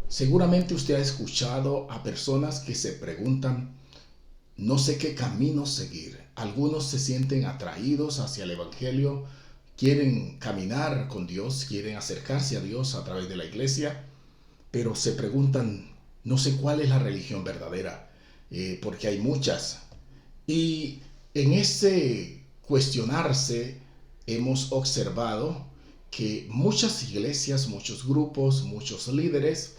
Seguramente usted ha escuchado a personas que se preguntan, no sé qué camino seguir. Algunos se sienten atraídos hacia el Evangelio, quieren caminar con Dios, quieren acercarse a Dios a través de la iglesia, pero se preguntan, no sé cuál es la religión verdadera, porque hay muchas. Y en ese cuestionarse hemos observado que muchas iglesias, muchos grupos, muchos líderes,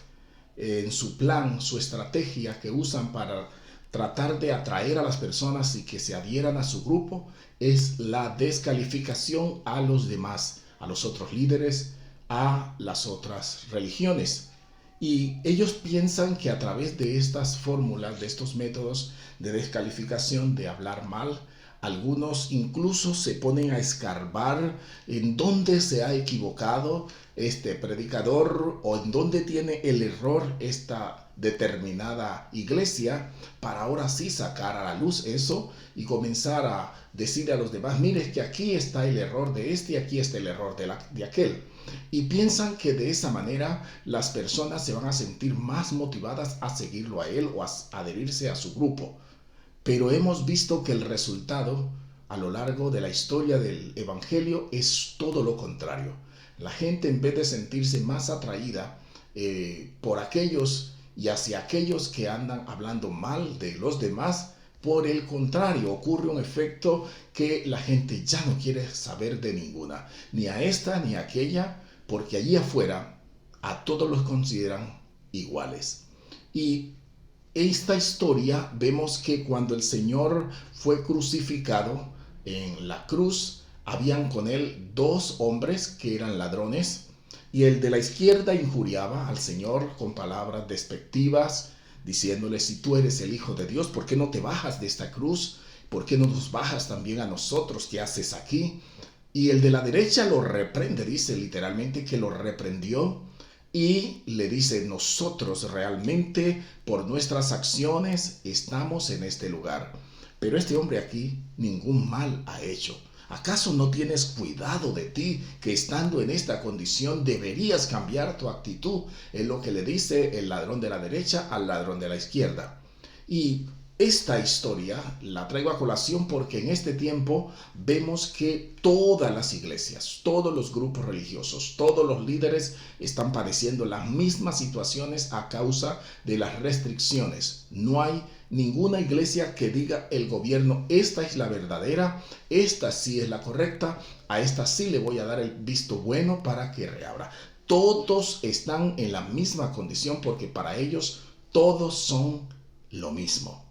en su plan, su estrategia que usan para tratar de atraer a las personas y que se adhieran a su grupo, es la descalificación a los demás, a los otros líderes, a las otras religiones. Y ellos piensan que a través de estas fórmulas, de estos métodos de descalificación, de hablar mal, algunos incluso se ponen a escarbar en dónde se ha equivocado este predicador o en dónde tiene el error esta determinada iglesia, para ahora sí sacar a la luz eso y comenzar a decirle a los demás, mire que aquí está el error de este y aquí está el error de aquel. Y piensan que de esa manera las personas se van a sentir más motivadas a seguirlo a él o a adherirse a su grupo. Pero hemos visto que el resultado a lo largo de la historia del Evangelio es todo lo contrario. La gente, en vez de sentirse más atraída por aquellos y hacia aquellos que andan hablando mal de los demás, por el contrario, ocurre un efecto que la gente ya no quiere saber de ninguna, ni a esta ni a aquella, porque allí afuera a todos los consideran iguales. Y esta historia vemos que cuando el Señor fue crucificado en la cruz, habían con él dos hombres que eran ladrones, y el de la izquierda injuriaba al Señor con palabras despectivas, diciéndole, si tú eres el Hijo de Dios, ¿por qué no te bajas de esta cruz? ¿Por qué no nos bajas también a nosotros? ¿Qué haces aquí? Y el de la derecha lo reprende, dice literalmente que lo reprendió y le dice, nosotros realmente por nuestras acciones estamos en este lugar. Pero este hombre aquí ningún mal ha hecho. ¿Acaso no tienes cuidado de ti que estando en esta condición deberías cambiar tu actitud? Es lo que le dice el ladrón de la derecha al ladrón de la izquierda. Y esta historia la traigo a colación porque en este tiempo vemos que todas las iglesias, todos los grupos religiosos, todos los líderes están padeciendo las mismas situaciones a causa de las restricciones. No hay ninguna iglesia que diga el gobierno, esta es la verdadera, esta sí es la correcta, a esta sí le voy a dar el visto bueno para que reabra. Todos están en la misma condición porque para ellos todos son lo mismo.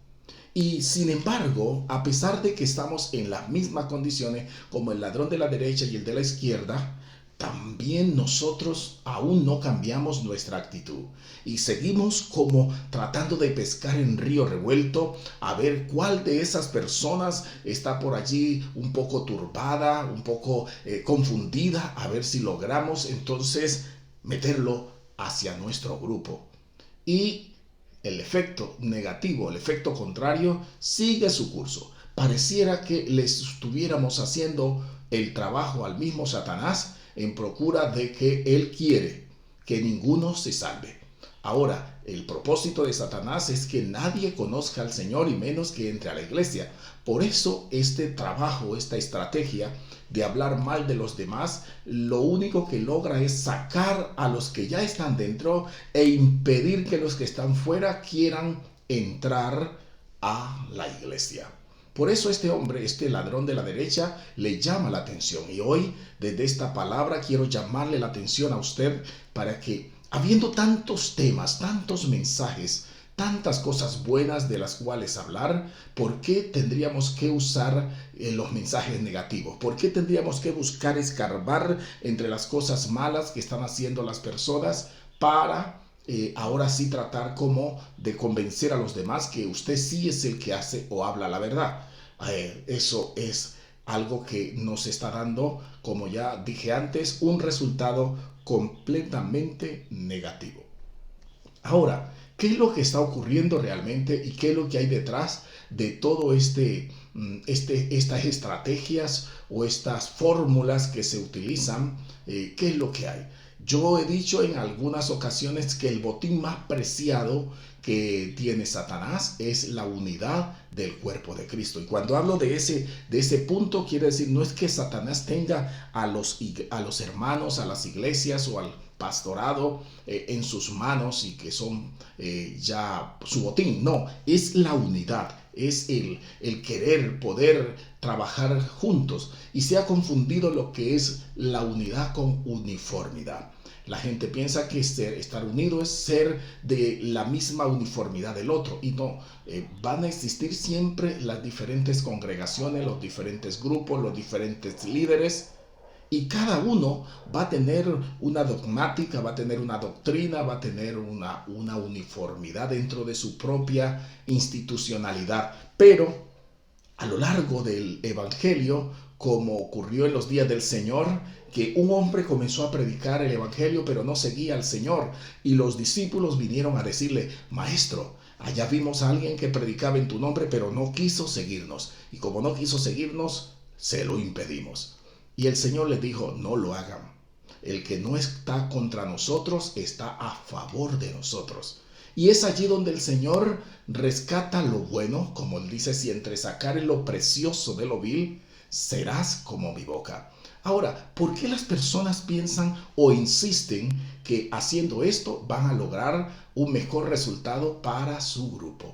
Y sin embargo, a pesar de que estamos en las mismas condiciones como el ladrón de la derecha y el de la izquierda, también nosotros aún no cambiamos nuestra actitud y seguimos como tratando de pescar en río revuelto a ver cuál de esas personas está por allí un poco turbada, un poco confundida, a ver si logramos entonces meterlo hacia nuestro grupo. Y el efecto negativo, el efecto contrario, sigue su curso. Pareciera que les estuviéramos haciendo el trabajo al mismo Satanás en procura de que él quiere que ninguno se salve. Ahora, el propósito de Satanás es que nadie conozca al Señor y menos que entre a la iglesia. Por eso este trabajo, esta estrategia de hablar mal de los demás, lo único que logra es sacar a los que ya están dentro e impedir que los que están fuera quieran entrar a la iglesia. Por eso este hombre, este ladrón de la derecha, le llama la atención. Y hoy, desde esta palabra, quiero llamarle la atención a usted para que, habiendo tantos temas, tantos mensajes, tantas cosas buenas de las cuales hablar, ¿por qué tendríamos que usar los mensajes negativos? ¿Por qué tendríamos que buscar escarbar entre las cosas malas que están haciendo las personas para ahora sí tratar como de convencer a los demás que usted sí es el que hace o habla la verdad? Eso es algo que nos está dando, como ya dije antes, un resultado completamente negativo. Ahora, ¿qué es lo que está ocurriendo realmente y qué es lo que hay detrás de todo estas estrategias o estas fórmulas que se utilizan? ¿Qué es lo que hay? Yo he dicho en algunas ocasiones que el botín más preciado que tiene Satanás es la unidad del cuerpo de Cristo. Y cuando hablo de ese punto, quiere decir, no es que Satanás tenga a los hermanos, a las iglesias o al pastorado en sus manos y que son ya su botín. No, es la unidad, es el querer poder trabajar juntos. Y se ha confundido lo que es la unidad con uniformidad. La gente piensa que estar unido es ser de la misma uniformidad del otro, y no, van a existir siempre las diferentes congregaciones, los diferentes grupos, los diferentes líderes, y cada uno va a tener una dogmática, va a tener una doctrina, va a tener una uniformidad dentro de su propia institucionalidad. Pero a lo largo del Evangelio, como ocurrió en los días del Señor, que un hombre comenzó a predicar el Evangelio, pero no seguía al Señor, y los discípulos vinieron a decirle: Maestro, allá vimos a alguien que predicaba en tu nombre, pero no quiso seguirnos, y como no quiso seguirnos, se lo impedimos. Y el Señor les dijo: no lo hagan. El que no está contra nosotros está a favor de nosotros. Y es allí donde el Señor rescata lo bueno, como él dice: si entre sacar lo precioso de lo vil, serás como mi boca. Ahora, ¿por qué las personas piensan o insisten que haciendo esto van a lograr un mejor resultado para su grupo?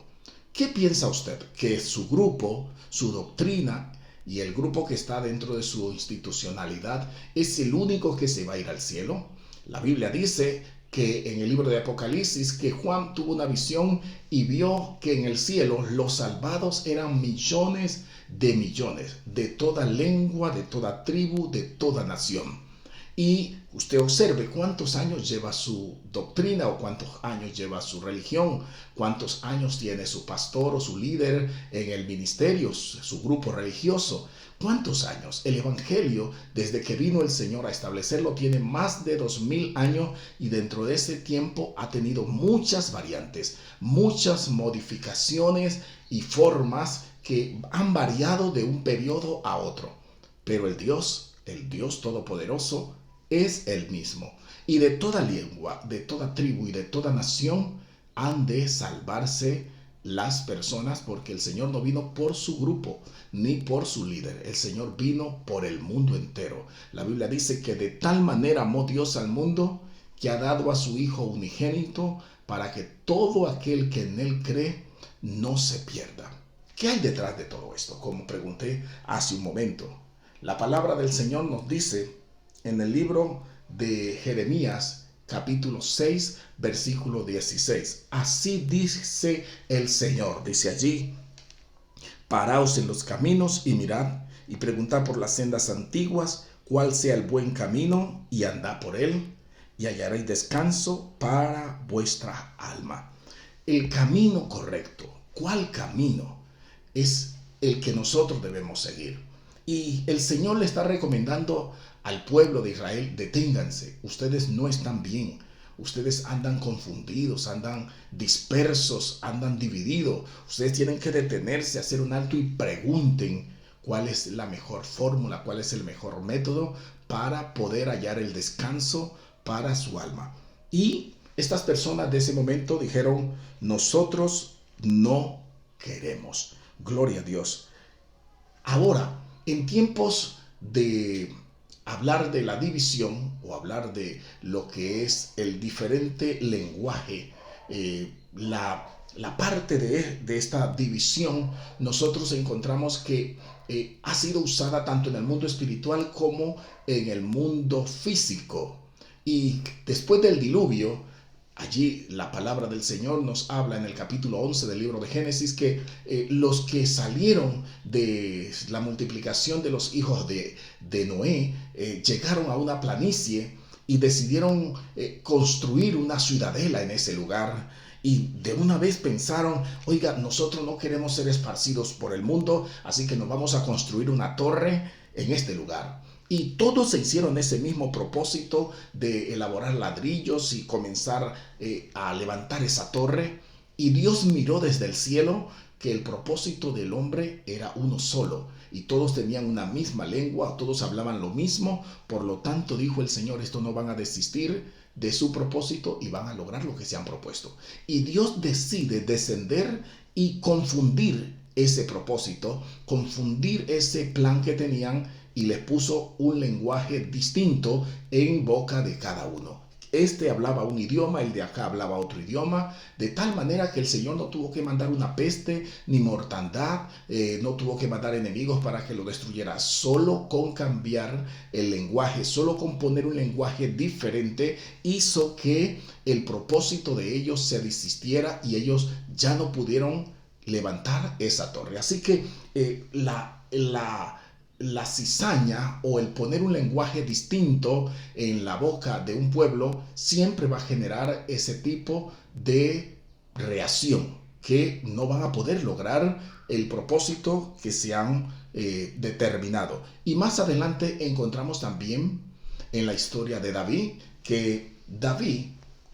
¿Qué piensa usted? ¿Que su grupo, su doctrina y el grupo que está dentro de su institucionalidad es el único que se va a ir al cielo? La Biblia dice que en el libro de Apocalipsis que Juan tuvo una visión y vio que en el cielo los salvados eran millones, de toda lengua, de toda tribu, de toda nación. Y usted observe cuántos años lleva su doctrina o cuántos años lleva su religión, cuántos años tiene su pastor o su líder en el ministerio, su grupo religioso. ¿Cuántos años? El Evangelio, desde que vino el Señor a establecerlo, tiene más de 2000 años, y dentro de ese tiempo ha tenido muchas variantes, muchas modificaciones y formas que han variado de un periodo a otro. Pero el Dios Todopoderoso, es el mismo. Y de toda lengua, de toda tribu y de toda nación han de salvarse las personas, porque el Señor no vino por su grupo ni por su líder. El Señor vino por el mundo entero. La Biblia dice que de tal manera amó Dios al mundo que ha dado a su Hijo unigénito, para que todo aquel que en él cree no se pierda. ¿Qué hay detrás de todo esto? Como pregunté hace un momento. La palabra del Señor nos dice en el libro de Jeremías, capítulo 6, versículo 16. Así dice el Señor, dice allí: paraos en los caminos y mirad, y preguntad por las sendas antiguas cuál sea el buen camino, y andad por él, y hallaréis descanso para vuestra alma. El camino correcto, ¿cuál camino? Es el que nosotros debemos seguir. Y el Señor le está recomendando al pueblo de Israel: deténganse, ustedes no están bien, ustedes andan confundidos, andan dispersos, andan divididos. Ustedes tienen que detenerse, hacer un alto y pregunten cuál es la mejor fórmula, cuál es el mejor método para poder hallar el descanso para su alma. Y estas personas de ese momento dijeron: nosotros no queremos. Gloria a Dios. Ahora, en tiempos de hablar de la división o hablar de lo que es el diferente lenguaje, la parte de esta división, nosotros encontramos que ha sido usada tanto en el mundo espiritual como en el mundo físico. Y después del diluvio, allí la palabra del Señor nos habla en el capítulo 11 del libro de Génesis que los que salieron de la multiplicación de los hijos de Noé llegaron a una planicie y decidieron construir una ciudadela en ese lugar. Y de una vez pensaron: oiga, nosotros no queremos ser esparcidos por el mundo, así que nos vamos a construir una torre en este lugar. Y todos se hicieron ese mismo propósito de elaborar ladrillos y comenzar a levantar esa torre. Y Dios miró desde el cielo que el propósito del hombre era uno solo, y todos tenían una misma lengua, todos hablaban lo mismo. Por lo tanto, dijo el Señor, estos no van a desistir de su propósito y van a lograr lo que se han propuesto. Y Dios decide descender y confundir ese propósito, confundir ese plan que tenían, y les puso un lenguaje distinto en boca de cada uno. Este hablaba un idioma, el de acá hablaba otro idioma, de tal manera que el Señor no tuvo que mandar una peste ni mortandad, no tuvo que mandar enemigos para que lo destruyera. Solo con cambiar el lenguaje, solo con poner un lenguaje diferente, hizo que el propósito de ellos se desistiera y ellos ya no pudieron levantar esa torre. Así que la cizaña o el poner un lenguaje distinto en la boca de un pueblo siempre va a generar ese tipo de reacción, que no van a poder lograr el propósito que se han determinado. Y más adelante encontramos también en la historia de David que David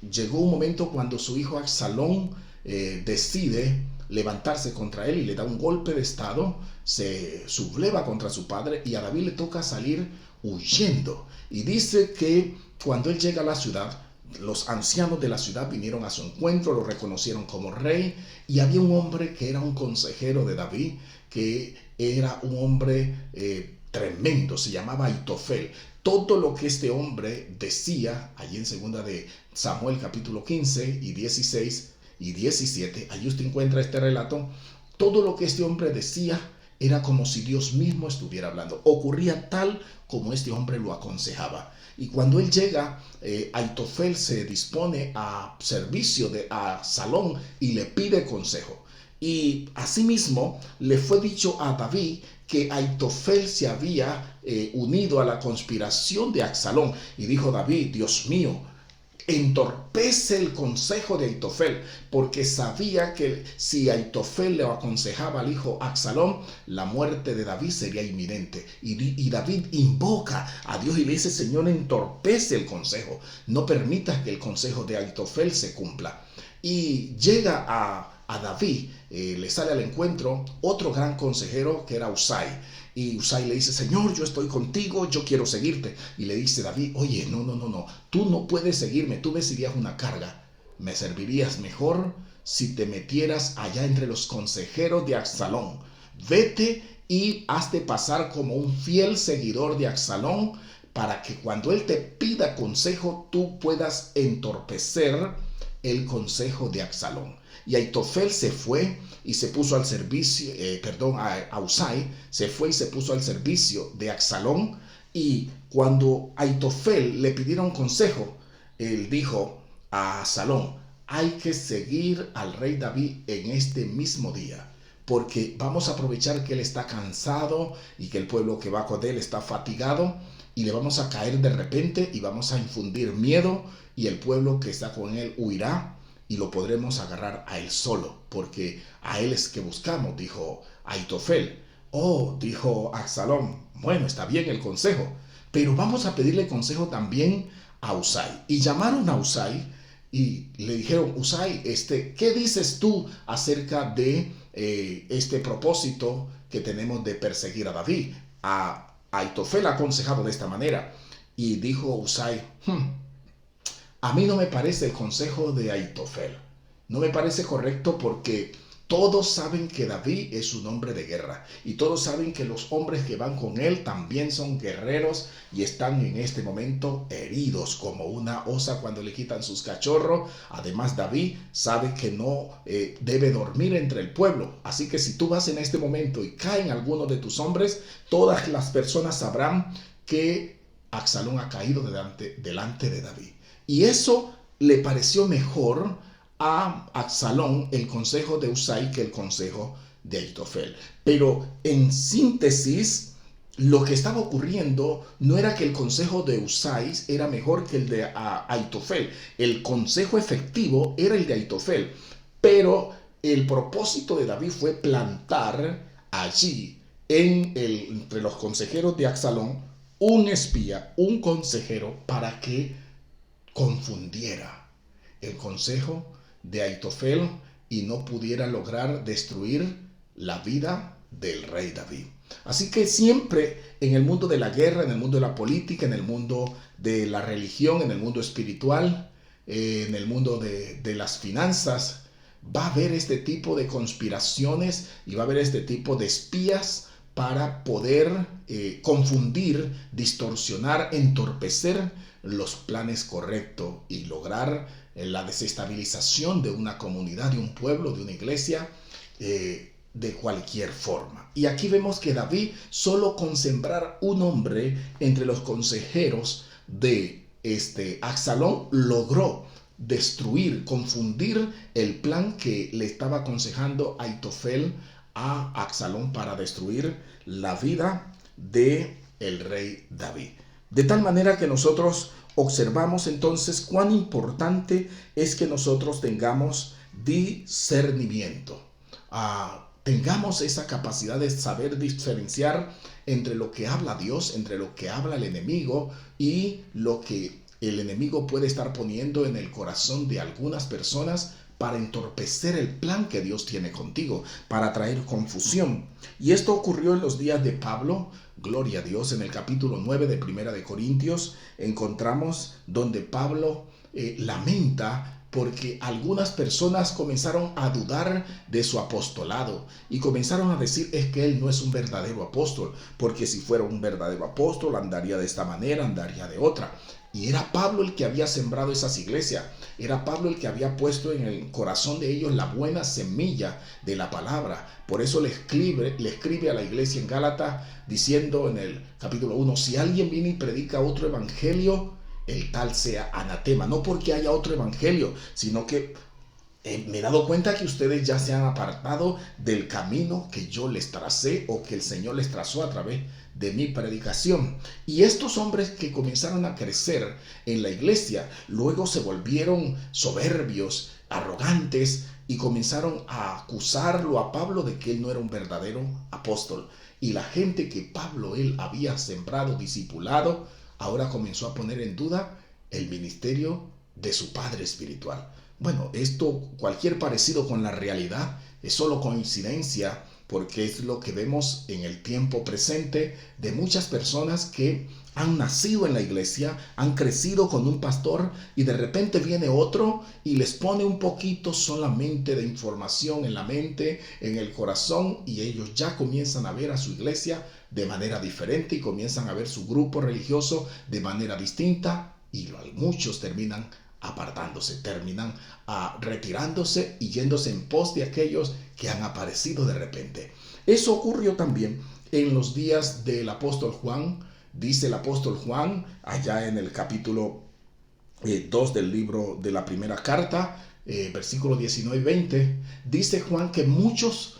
llegó un momento cuando su hijo Absalón decide levantarse contra él y le da un golpe de estado, se subleva contra su padre y a David le toca salir huyendo. Y dice que cuando él llega a la ciudad, los ancianos de la ciudad vinieron a su encuentro, lo reconocieron como rey, y había un hombre que era un consejero de David, que era un hombre tremendo, se llamaba Aitofel. Todo lo que este hombre decía, allí en segunda de Samuel capítulo 15 y 16 y 17, allí usted encuentra este relato, todo lo que este hombre decía era como si Dios mismo estuviera hablando. Ocurría tal como este hombre lo aconsejaba. Y cuando él llega, Aitofel se dispone a servicio de Absalón y le pide consejo. Y asimismo le fue dicho a David que Aitofel se había unido a la conspiración de Absalón. Y dijo David, Dios mío, entorpece el consejo de Aitofel, porque sabía que si Aitofel le aconsejaba al hijo Absalón, la muerte de David sería inminente. Y David invoca a Dios y le dice, Señor, entorpece el consejo, no permitas que el consejo de Aitofel se cumpla. Y llega a David, le sale al encuentro otro gran consejero que era Usai. Y Usai le dice, Señor, yo estoy contigo, yo quiero seguirte. Y le dice David, oye, no, tú no puedes seguirme, tú me serías una carga. Me servirías mejor si te metieras allá entre los consejeros de Absalón. Vete y hazte pasar como un fiel seguidor de Absalón, para que cuando él te pida consejo, tú puedas entorpecer el consejo de Absalón. Y Aitofel se fue y se puso al servicio, a Usai se fue y se puso al servicio de Absalón. Y cuando Aitofel le pidieron consejo, él dijo a Absalón, hay que seguir al rey David en este mismo día, porque vamos a aprovechar que él está cansado y que el pueblo que va con él está fatigado, y le vamos a caer de repente y vamos a infundir miedo, y el pueblo que está con él huirá y lo podremos agarrar a él solo, porque a él es que buscamos, dijo Aitofel. Oh, dijo Absalón, bueno, está bien el consejo, pero vamos a pedirle consejo también a Usai. Y llamaron a Usai y le dijeron, Usai, ¿qué dices tú acerca de este propósito que tenemos de perseguir a David? A Aitofel ha aconsejado de esta manera. Y dijo Usai, a mí no me parece el consejo de Aitofel. No me parece correcto, porque todos saben que David es un hombre de guerra. Y todos saben que los hombres que van con él también son guerreros y están en este momento heridos como una osa cuando le quitan sus cachorros. Además, David sabe que no debe dormir entre el pueblo. Así que si tú vas en este momento y caen algunos de tus hombres, todas las personas sabrán que Absalón ha caído delante de David. Y eso le pareció mejor a Absalón el consejo de Usai que el consejo de Aitofel. Pero en síntesis, lo que estaba ocurriendo no era que el consejo de Usai era mejor que el de Aitofel. El consejo efectivo era el de Aitofel. Pero el propósito de David fue plantar allí, entre los consejeros de Absalón, un espía, un consejero, para que confundiera el consejo de Aitofel y no pudiera lograr destruir la vida del rey David. Así que siempre en el mundo de la guerra, en el mundo de la política, en el mundo de la religión, en el mundo espiritual, en el mundo de las finanzas, va a haber este tipo de conspiraciones y va a haber este tipo de espías para poder confundir, distorsionar, entorpecer los planes correctos y lograr la desestabilización de una comunidad, de un pueblo, de una iglesia, de cualquier forma. Y aquí vemos que David, solo con sembrar un hombre entre los consejeros de Absalón, logró destruir, confundir el plan que le estaba aconsejando Aitofel a Absalón para destruir la vida de el rey David. De tal manera que nosotros observamos entonces cuán importante es que nosotros tengamos discernimiento. Tengamos esa capacidad de saber diferenciar entre lo que habla Dios, entre lo que habla el enemigo y lo que el enemigo puede estar poniendo en el corazón de algunas personas para entorpecer el plan que Dios tiene contigo, para traer confusión. Y esto ocurrió en los días de Pablo. Gloria a Dios. En el capítulo 9 de Primera de Corintios encontramos donde Pablo lamenta porque algunas personas comenzaron a dudar de su apostolado y comenzaron a decir, es que él no es un verdadero apóstol, porque si fuera un verdadero apóstol andaría de esta manera, andaría de otra. Y era Pablo el que había sembrado esas iglesias, era Pablo el que había puesto en el corazón de ellos la buena semilla de la palabra. Por eso le escribe a la iglesia en Gálatas diciendo en el capítulo 1, si alguien viene y predica otro evangelio, el tal sea anatema. No porque haya otro evangelio, sino que me he dado cuenta que ustedes ya se han apartado del camino que yo les tracé o que el Señor les trazó a través de mi predicación. Y estos hombres que comenzaron a crecer en la iglesia, luego se volvieron soberbios, arrogantes y comenzaron a acusarlo a Pablo de que él no era un verdadero apóstol. Y la gente que Pablo él había sembrado, discipulado, ahora comenzó a poner en duda el ministerio de su padre espiritual. Bueno, esto, cualquier parecido con la realidad es solo coincidencia, porque es lo que vemos en el tiempo presente de muchas personas que han nacido en la iglesia, han crecido con un pastor y de repente viene otro y les pone un poquito solamente de información en la mente, en el corazón, y ellos ya comienzan a ver a su iglesia de manera diferente y comienzan a ver su grupo religioso de manera distinta, y muchos terminan apartándose, terminan retirándose y yéndose en pos de aquellos que han aparecido de repente. Eso ocurrió también en los días del apóstol Juan. Dice el apóstol Juan allá en el capítulo 2 del libro de la primera carta, versículos 19 y 20, dice Juan que muchos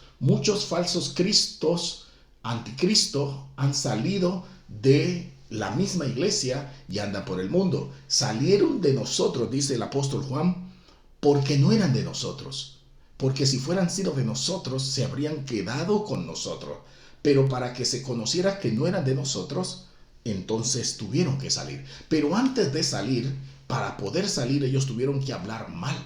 falsos cristos, anticristos, han salido de la misma iglesia y andan por el mundo. Salieron de nosotros, dice el apóstol Juan, porque no eran de nosotros. Porque si fueran sido de nosotros, se habrían quedado con nosotros. Pero para que se conociera que no eran de nosotros, entonces tuvieron que salir. Pero antes de salir, para poder salir, ellos tuvieron que hablar mal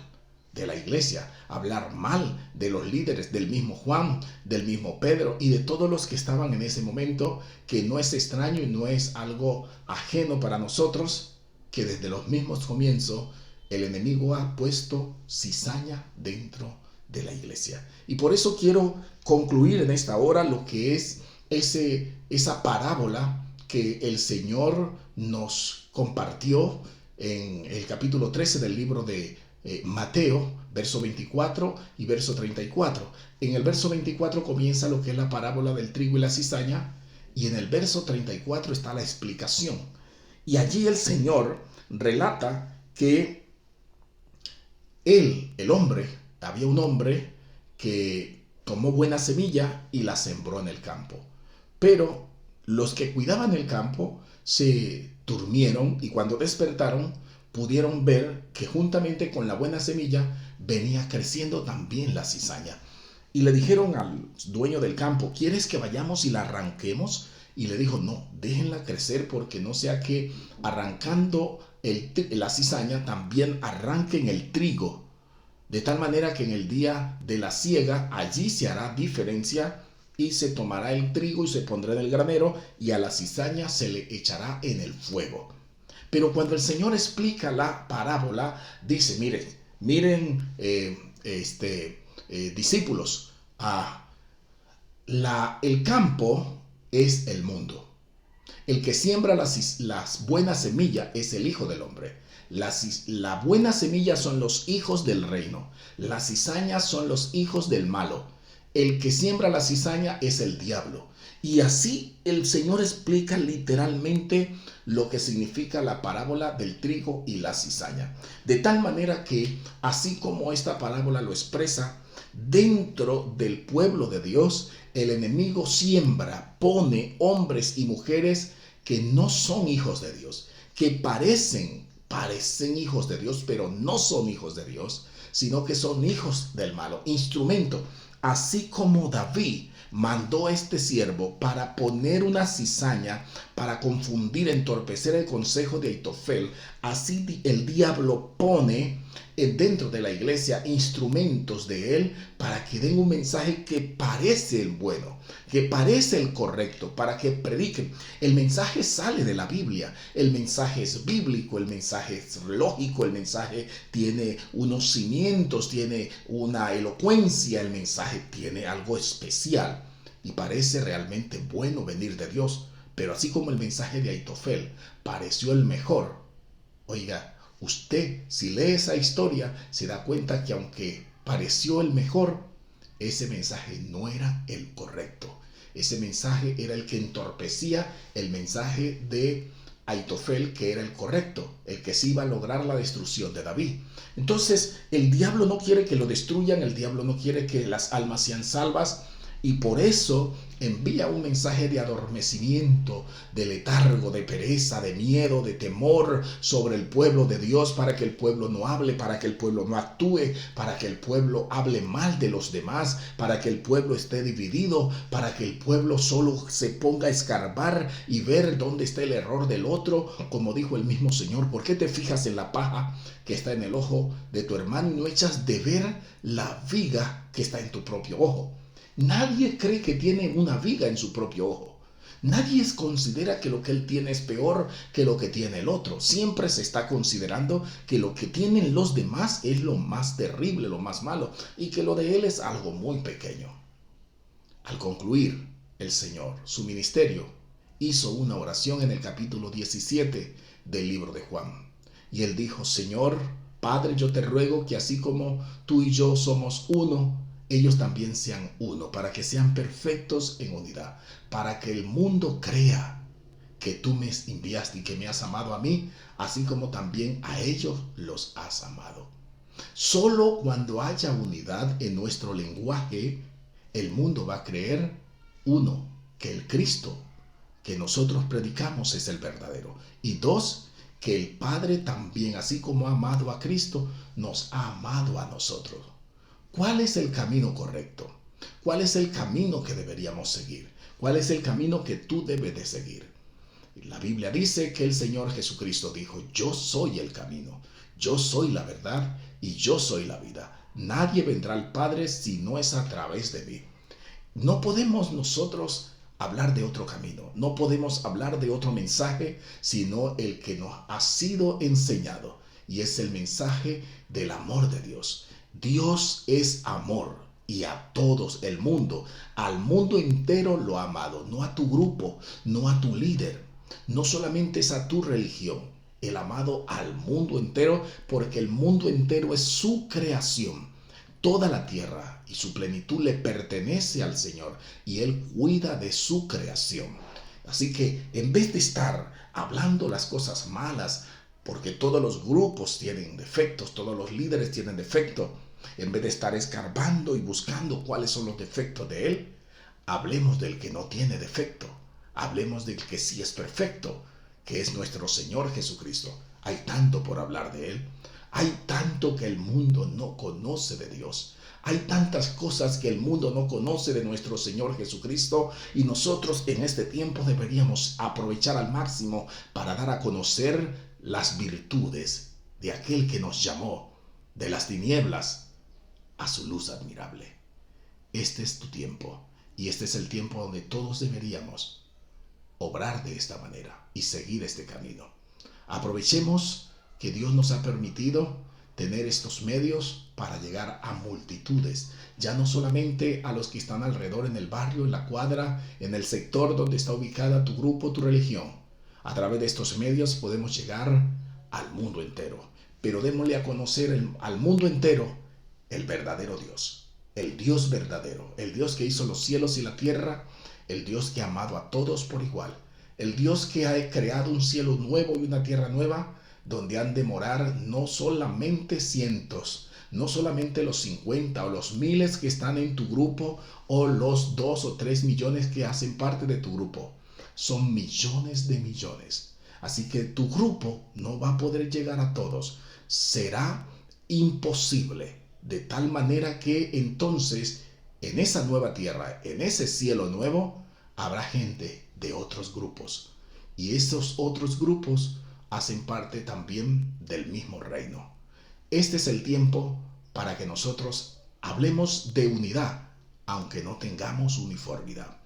de la iglesia, hablar mal de los líderes, del mismo Juan, del mismo Pedro y de todos los que estaban en ese momento, que no es extraño y no es algo ajeno para nosotros, que desde los mismos comienzos el enemigo ha puesto cizaña dentro de la iglesia. Y por eso quiero concluir en esta hora lo que es esa parábola que el Señor nos compartió en el capítulo 13 del libro de Mateo, verso 24 y verso 34. En el verso 24 comienza lo que es la parábola del trigo y la cizaña, y en el verso 34 está la explicación. Y allí el Señor relata que había un hombre que tomó buena semilla y la sembró en el campo. Pero los que cuidaban el campo se durmieron y cuando despertaron pudieron ver que juntamente con la buena semilla venía creciendo también la cizaña. Y le dijeron al dueño del campo, ¿quieres que vayamos y la arranquemos? Y le dijo, no, déjenla crecer porque no sea que arrancando la cizaña también arranquen el trigo. De tal manera que en el día de la siega allí se hará diferencia y se tomará el trigo y se pondrá en el granero, y a la cizaña se le echará en el fuego. Pero cuando el Señor explica la parábola, dice, miren, discípulos, el campo es el mundo. El que siembra las buenas semillas es el Hijo del Hombre. La buena semilla son los hijos del reino. Las cizañas son los hijos del malo. El que siembra la cizaña es el diablo. Y así el Señor explica literalmente lo que significa la parábola del trigo y la cizaña. De tal manera que, así como esta parábola lo expresa, dentro del pueblo de Dios, el enemigo siembra, pone hombres y mujeres que no son hijos de Dios, que parecen hijos de Dios, pero no son hijos de Dios, sino que son hijos del malo, instrumento. Así como David mandó a este siervo para poner una cizaña, para confundir, entorpecer el consejo de Aitofel, así el diablo pone dentro de la iglesia instrumentos de él para que den un mensaje que parece el bueno, que parece el correcto, para que prediquen. El mensaje sale de la Biblia, el mensaje es bíblico, el mensaje es lógico, el mensaje tiene unos cimientos, tiene una elocuencia, el mensaje tiene algo especial y parece realmente bueno venir de Dios. Pero así como el mensaje de Aitofel pareció el mejor, oiga, usted, si lee esa historia, se da cuenta que aunque pareció el mejor, ese mensaje no era el correcto. Ese mensaje era el que entorpecía el mensaje de Aitofel, que era el correcto, el que sí iba a lograr la destrucción de David. Entonces, el diablo no quiere que lo destruyan, el diablo no quiere que las almas sean salvas, y por eso envía un mensaje de adormecimiento, de letargo, de pereza, de miedo, de temor sobre el pueblo de Dios, para que el pueblo no hable, para que el pueblo no actúe, para que el pueblo hable mal de los demás, para que el pueblo esté dividido, para que el pueblo solo se ponga a escarbar y ver dónde está el error del otro. Como dijo el mismo Señor, ¿por qué te fijas en la paja que está en el ojo de tu hermano y no echas de ver la viga que está en tu propio ojo? Nadie cree que tiene una viga en su propio ojo. Nadie considera que lo que él tiene es peor que lo que tiene el otro. Siempre se está considerando que lo que tienen los demás es lo más terrible, lo más malo, y que lo de él es algo muy pequeño. Al concluir el Señor su ministerio, hizo una oración en el capítulo 17 del libro de Juan. Y él dijo, Señor, Padre, yo te ruego que así como tú y yo somos uno, ellos también sean uno, para que sean perfectos en unidad, para que el mundo crea que tú me enviaste y que me has amado a mí, así como también a ellos los has amado. Solo cuando haya unidad en nuestro lenguaje, el mundo va a creer, uno, que el Cristo que nosotros predicamos es el verdadero, y dos, que el Padre también, así como ha amado a Cristo, nos ha amado a nosotros. ¿Cuál es el camino correcto? ¿Cuál es el camino que deberíamos seguir? ¿Cuál es el camino que tú debes de seguir? La Biblia dice que el Señor Jesucristo dijo, yo soy el camino, yo soy la verdad y yo soy la vida. Nadie vendrá al Padre si no es a través de mí. No podemos nosotros hablar de otro camino, no podemos hablar de otro mensaje, sino el que nos ha sido enseñado, y es el mensaje del amor de Dios. Dios es amor y a todos, el mundo, al mundo entero lo ha amado, no a tu grupo, no a tu líder, no solamente es a tu religión, el amado al mundo entero, porque el mundo entero es su creación. Toda la tierra y su plenitud le pertenece al Señor y Él cuida de su creación. Así que en vez de estar hablando las cosas malas, porque todos los grupos tienen defectos, todos los líderes tienen defectos, en vez de estar escarbando y buscando cuáles son los defectos de Él, hablemos del que no tiene defecto, hablemos del que sí es perfecto, que es nuestro Señor Jesucristo. Hay tanto por hablar de Él. Hay tanto que el mundo no conoce de Dios. Hay tantas cosas que el mundo no conoce de nuestro Señor Jesucristo, y nosotros en este tiempo deberíamos aprovechar al máximo para dar a conocer las virtudes de aquel que nos llamó de las tinieblas a su luz admirable. Este es tu tiempo. Y este es el tiempo donde todos deberíamos obrar de esta manera y seguir este camino. Aprovechemos que Dios nos ha permitido tener estos medios para llegar a multitudes, ya no solamente a los que están alrededor en el barrio, en la cuadra, en el sector donde está ubicada tu grupo, tu religión. A través de estos medios podemos llegar al mundo entero, pero démosle a conocer al mundo entero el verdadero Dios, el Dios verdadero, el Dios que hizo los cielos y la tierra, el Dios que ha amado a todos por igual, el Dios que ha creado un cielo nuevo y una tierra nueva, donde han de morar no solamente cientos, no solamente los 50 o los miles que están en tu grupo o los 2 o 3 millones que hacen parte de tu grupo. Son millones de millones. Así que tu grupo no va a poder llegar a todos. Será imposible. De tal manera que entonces en esa nueva tierra, en ese cielo nuevo, habrá gente de otros grupos. Y esos otros grupos hacen parte también del mismo reino. Este es el tiempo para que nosotros hablemos de unidad, aunque no tengamos uniformidad.